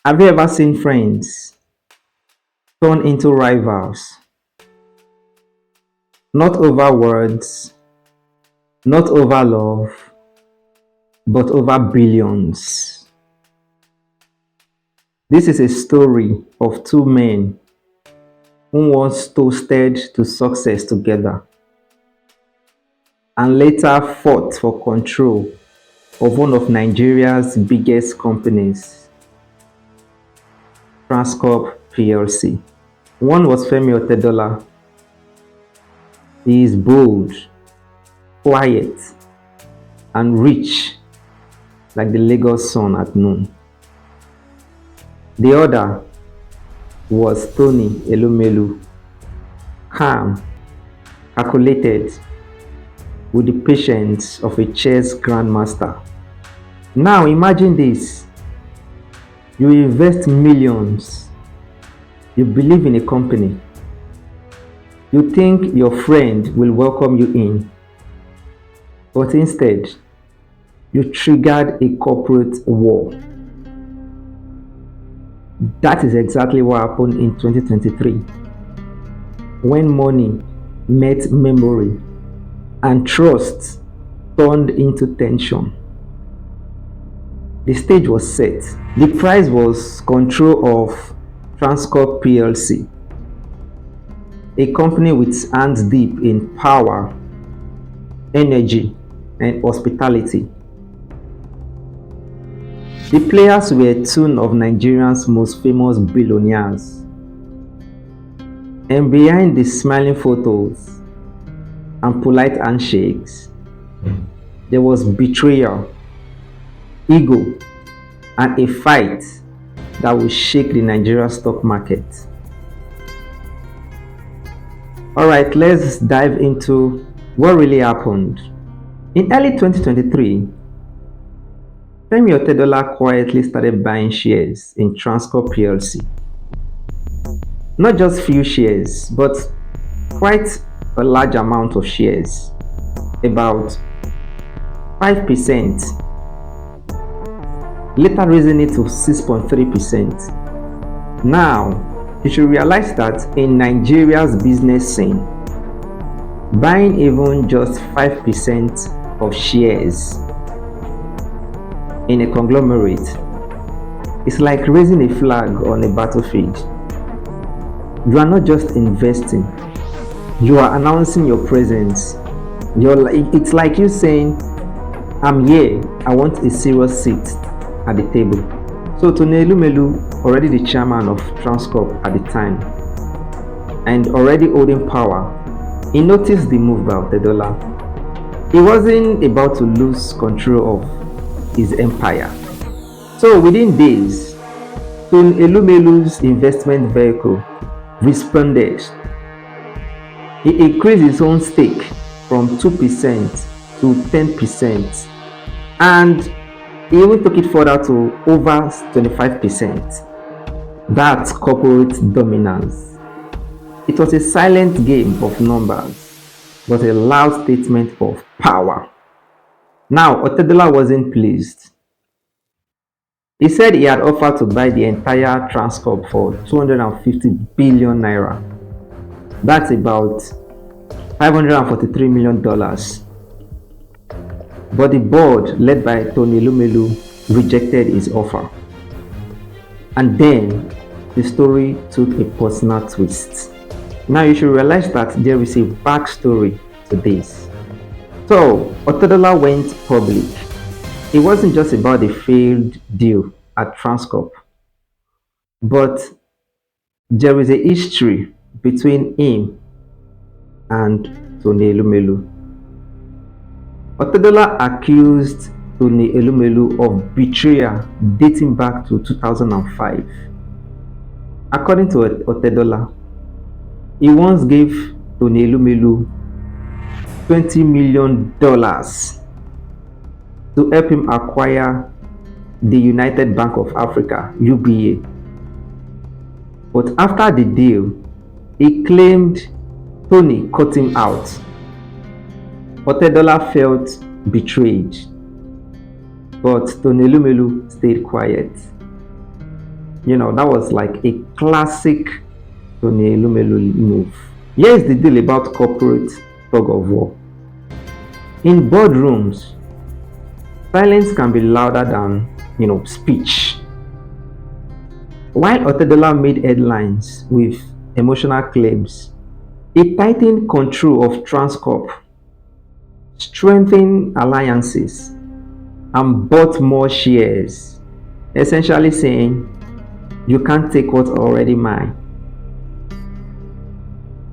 Have you ever seen friends turn into rivals? Not over words, not over love, but over billions. This is a story of two men who once toasted to success together and later fought for control of one of Nigeria's biggest companies, Transcorp PLC. One was Femi Otedola. He is bold, quiet, and rich like the Lagos sun at noon. The other was Tony Elumelu, calm, calculated, with the patience of a chess grandmaster. Now imagine this. You invest millions, you believe in a company, you think your friend will welcome you in, but instead, you triggered a corporate war. That is exactly what happened in 2023 when money met memory and trust turned into tension. The stage was set. The prize was control of Transcorp PLC, a company with hands deep in power, energy, and hospitality. The players were two of Nigeria's most famous billionaires. And behind the smiling photos and polite handshakes, there was betrayal, ego, and a fight that will shake the Nigeria stock market. Alright, let's dive into what really happened. In early 2023, Femi Otedola quietly started buying shares in Transcorp PLC. Not just few shares, but quite a large amount of shares, about 5%, later raising it to 6.3%. Now, you should realize that in Nigeria's business scene, buying even just 5% of shares in a conglomerate is like raising a flag on a battlefield. You are not just investing, you are announcing your presence. It's like you saying, I'm here, I want a serious seat at the table. So Tony Elumelu, already the chairman of Transcorp at the time, and already holding power, he noticed the move by Otedola. He wasn't about to lose control of his empire. So within days, Tony Elumelu's investment vehicle responded. He increased his own stake from 2% to 10%, and he even took it further to over 25%. That's corporate dominance. It was a silent game of numbers, but a loud statement of power. Now, Otedola wasn't pleased. He said he had offered to buy the entire Transcorp for 250 billion naira. That's about $543 million. But the board, led by Tony Elumelu, rejected his offer. And then the story took a personal twist. Now you should realize that there is a backstory to this. So, Otedola went public. It wasn't just about the failed deal at Transcorp, but there is a history between him and Tony Elumelu. Otedola accused Tony Elumelu of betrayal dating back to 2005. According to Otedola, he once gave Tony Elumelu $20 million to help him acquire the United Bank of Africa, UBA. But after the deal, he claimed Tony cut him out. Otedola felt betrayed, but Tony Elumelu stayed quiet. That was like a classic Tony Elumelu move. Here's the deal about corporate tug of war. In boardrooms, silence can be louder than, speech. While Otedola made headlines with emotional claims, he tightened control of Transcorp, strengthened alliances, and bought more shares, essentially saying, "You can't take what's already mine."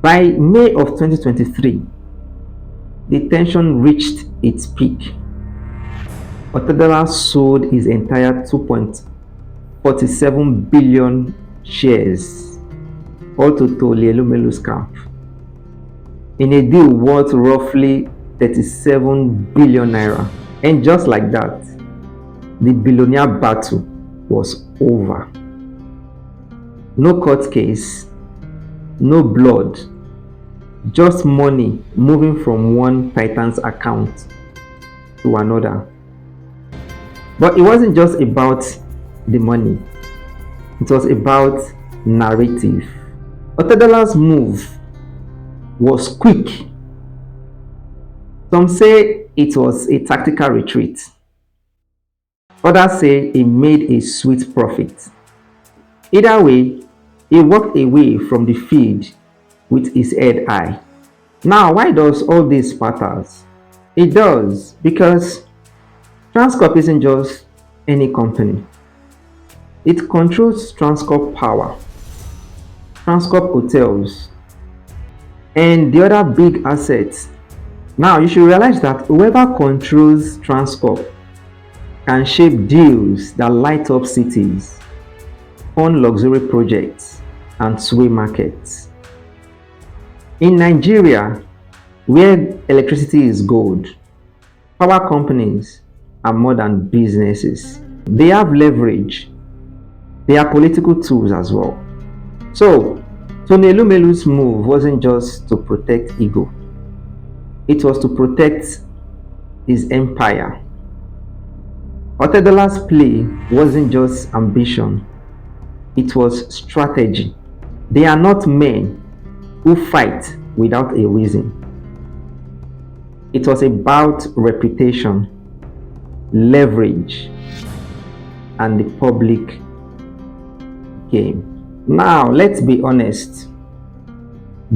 By May of 2023, the tension reached its peak. Otedola sold his entire 2.47 billion shares, all to Elumelu camp, in a deal worth roughly 37 billion naira. And just like that, the billionaire battle was over. No court case, no blood, just money moving from one titan's account to another. But it wasn't just about the money, it was about narrative. Otedola's move was quick. Some say it was a tactical retreat. Others say he made a sweet profit. Either way, he walked away from the field with his head high. Now, why does all this matter? It does because Transcorp isn't just any company. It controls Transcorp Power, Transcorp Hotels, and the other big assets. Now, you should realize that whoever controls Transcorp can shape deals that light up cities, fund luxury projects, and sway markets. In Nigeria, where electricity is gold, power companies are more than businesses. They have leverage. They are political tools as well. So, Tony Elumelu's move wasn't just to protect ego. It was to protect his empire. Otedola's play wasn't just ambition. It was strategy. They are not men who fight without a reason. It was about reputation, leverage, and the public game. Now, let's be honest.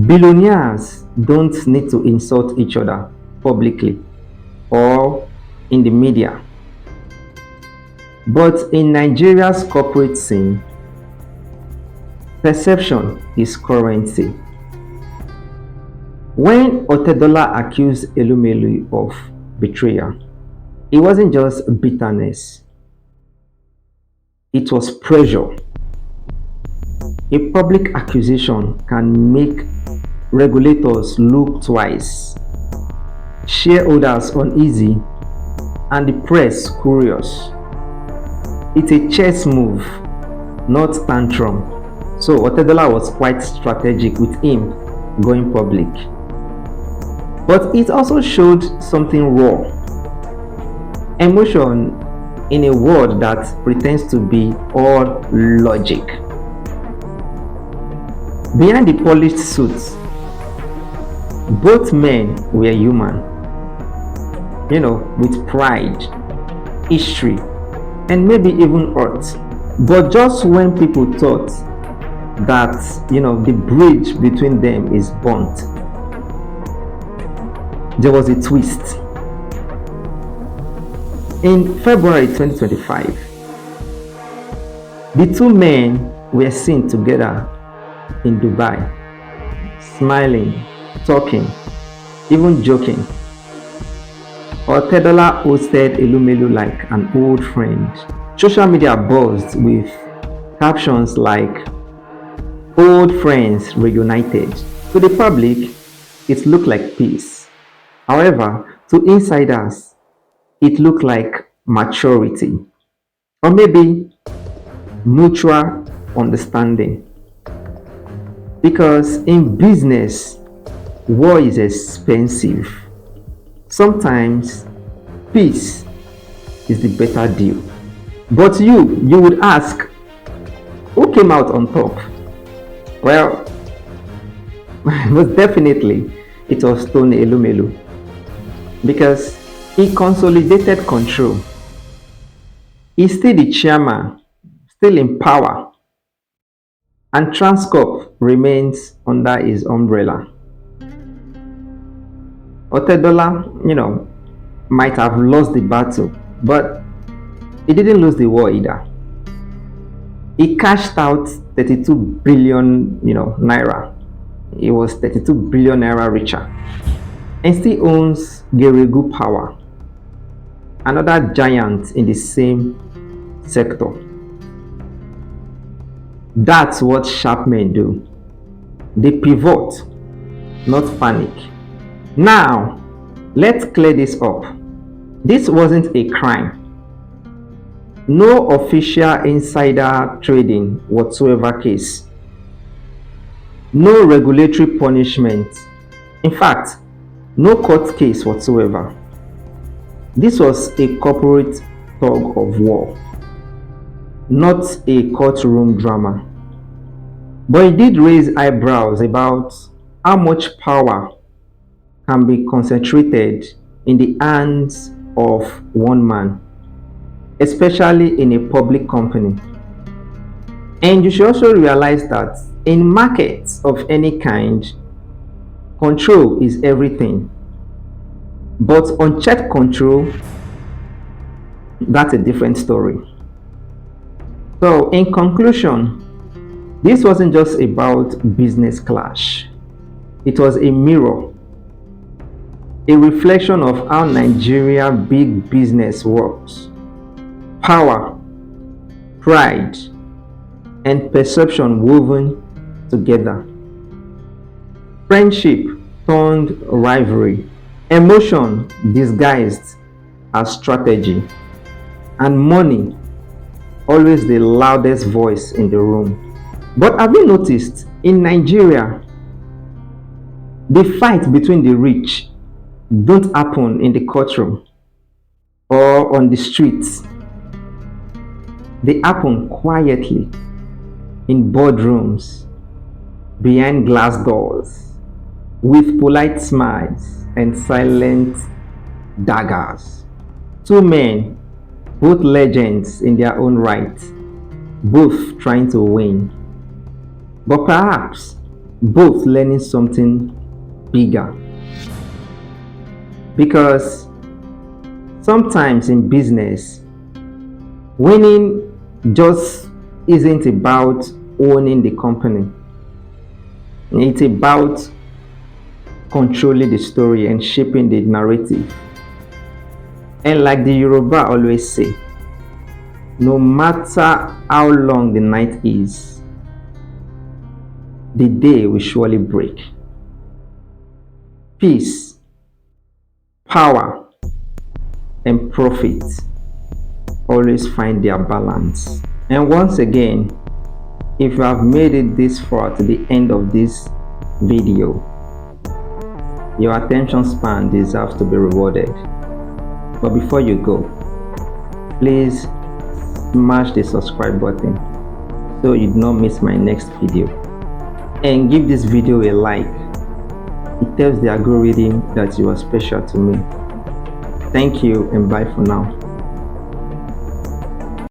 Billionaires don't need to insult each other publicly or in the media. But in Nigeria's corporate scene, perception is currency. When Otedola accused Elumelu of betrayal, it wasn't just bitterness, it was pressure. A public accusation can make regulators look twice, shareholders uneasy, and the press curious. It's a chess move, not tantrum. So Otedola was quite strategic with him going public. But it also showed something raw. Emotion in a world that pretends to be all logic. Behind the polished suits, both men were human, with pride, history, and maybe even hurt. But just when people thought that, the bridge between them is burnt, there was a twist. In February 2025, the two men were seen together in Dubai, smiling, talking, even joking. Otedola hosted Elumelu like an old friend. Social media buzzed with captions like "Old friends reunited." To the public, it looked like peace. However, to insiders, it looked like maturity, or maybe mutual understanding. Because in business, war is expensive. Sometimes peace is the better deal. But you would ask, Who came out on top? Well, most definitely it was Tony Elumelu, because he consolidated control. He's still the chairman, still in power, and Transcorp remains under his umbrella. Otedola, might have lost the battle, but he didn't lose the war either. He cashed out 32 billion, naira. He was 32 billion naira richer, and still owns Geregu Power, another giant in the same sector. That's what sharp men do. They pivot, not panic. Now, let's clear this up. This wasn't a crime. No official insider trading whatsoever case. No regulatory punishment. In fact, no court case whatsoever. This was a corporate tug of war, not a courtroom drama. But it did raise eyebrows about how much power can be concentrated in the hands of one man, especially in a public company. And you should also realize that in markets of any kind, control is everything. But unchecked control, that's a different story. So, in conclusion, this wasn't just about business clash. It was a mirror, a reflection of how Nigeria big business works. Power, pride, and perception woven together. Friendship turned rivalry. Emotion disguised as strategy. And money, always the loudest voice in the room. But have you noticed, in Nigeria, the fight between the rich don't happen in the courtroom or on the streets. They happen quietly in boardrooms, behind glass doors, with polite smiles and silent daggers. Two men, both legends in their own right, both trying to win, but perhaps both learning something bigger. Because sometimes in business, winning just isn't about owning the company. It's about controlling the story and shaping the narrative. And like the Yoruba always say, no matter how long the night is, the day will surely break. Peace, power, and profit always find their balance. And once again, if you have made it this far to the end of this video, your attention span deserves to be rewarded. But before you go, please smash the subscribe button so you do not miss my next video, and give this video a like. It tells the algorithm that you are special to me. Thank you and bye for now.